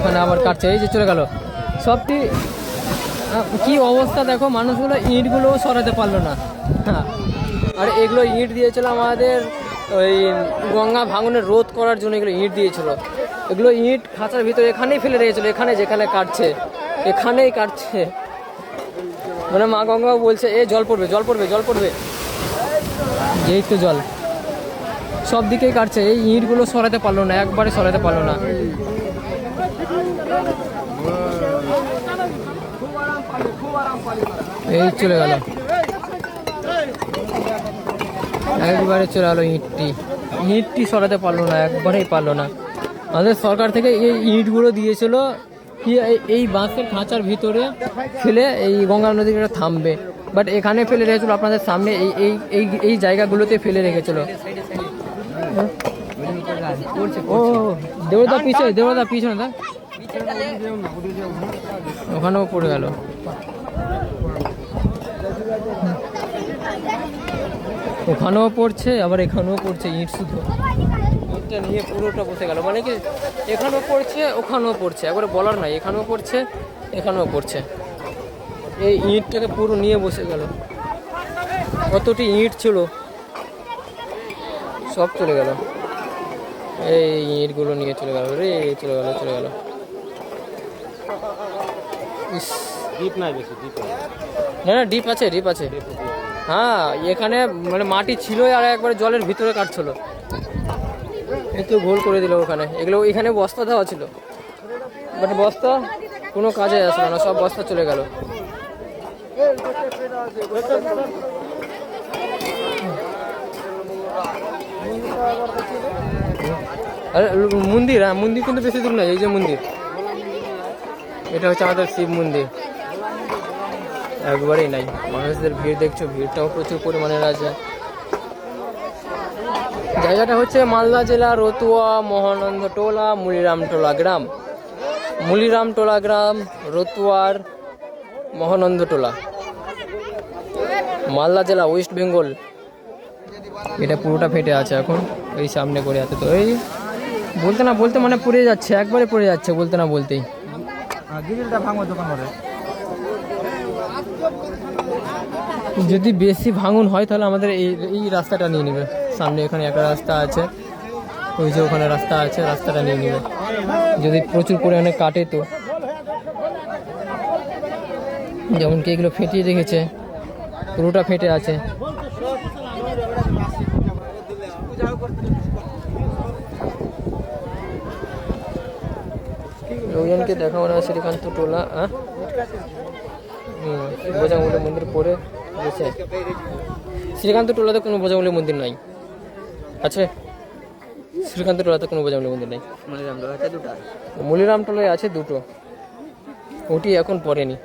ওখানে আবার কাটছে, এই যে চলে গেল সবটি। কি অবস্থা দেখো, মানুষগুলো ইঁটগুলোও সরাতে পারলো না। হ্যাঁ, আর এগুলো ইঁট দিয়েছিল আমাদের ওই গঙ্গা ভাঙনের রোধ করার জন্য, এগুলো ইঁট দিয়েছিল। এগুলো ইঁট খাঁচার ভিতরে এখানেই ফেলে রেখেছিল, এখানে যেখানে কাটছে এখানেই কাটছে। মানে মা গঙ্গাও বলছে এ জল পড়বে জল পড়বে জল পড়বে, এই তো জল সব দিকেই কাটছে। এই ইঁটগুলো সরাতে পারলো না, একবারে সরাতে পারলো না। এই চলে গেল, একবারে চলে গেলো ইঁটটি সরাতে পারলো না, একবারেই পারলো না। আমাদের সরকার থেকে এই ইঁটগুলো দিয়েছিল কি এই বাঁশের খাঁচার ভিতরে ফেলে এই গঙ্গা নদীটা থামবে, বাট এখানে ফেলে রেখেছিল আপনাদের সামনে, এই এই এই এই জায়গাগুলোতে ফেলে রেখেছিল। ও দেবদা পিছনে দা, ওখানেও পড়ে গেল। ওখানেও পড়ছে আবার এখানেও পড়ছে ইঁট, শুধু ইঁটটা নিয়ে পুরোটা বসে গেল। মানে কি এখানেও পড়ছে ওখানেও পড়ছে, একবারে বলার নাই, এখানেও পড়ছে এখানেও পড়ছে। এই ইঁটটাকে পুরো নিয়ে বসে গেল, কতটি ইঁট ছিল সব চলে গেল। এই ইঁটগুলো নিয়ে চলে গেল রে, চলে গেল। না ডিপ আছে। হ্যাঁ, এখানে মানে মাটি ছিল আর একবার জলের ভিতরে কাটছিল, একটু ভুল করে দিল ওখানে। এগুলো এখানে বস্তা দেওয়া ছিল, বাট বস্তা কোনো কাজে আসলো না, সব বস্তা চলে গেল। আরে মন্দির, হ্যাঁ মন্দির কিন্তু বেশি দূর নয়, এই যে মন্দির, এটা হচ্ছে আমাদের শিব মন্দির। একবারেই নাই, মানুষদের ভিড় দেখছো, ভিড়টাও প্রচুর পরিমাণের আছে। জায়গাটা হচ্ছে মালদা জেলা রতুয়া মহানন্দটোলা মুলিরামটোলা গ্রাম রতুয়ার মহানন্দটোলা, মালদা জেলা, ওয়েস্ট বেঙ্গল। এটা পুরোটা ফেটে আছে এখন, এই সামনে করে আছে। তো এই বলতে না বলতে মানে পড়ে যাচ্ছে, একবারে পড়ে যাচ্ছে বলতে না বলতেই। যদি বেশি ভাঙন হয় তাহলে আমাদের এই রাস্তাটা নিয়ে নেবে, সামনে এখানে একটা রাস্তা আছে, ওই যে ওখানে রাস্তা আছে, রাস্তাটা নিয়ে নেবে যদি প্রচুর পরিমাণে কাটে। তো যেমন কি এগুলো ফেটিয়ে রেখেছে, পুরোটা ফেটে আছে। লোকজনকে দেখাবো না, শ্রীকান্ত টোলা বজরংবলী মন্দির পরে গেছে। শ্রীকান্ত টোলাতে কোনো বজরংবলী মন্দির নাই আছে, শ্রীকান্ত টোলাতে কোনো বজরংবলী মন্দির নেই। মুলিরাম টোলায় আছে দুটো, ওটি এখন পড়েনি।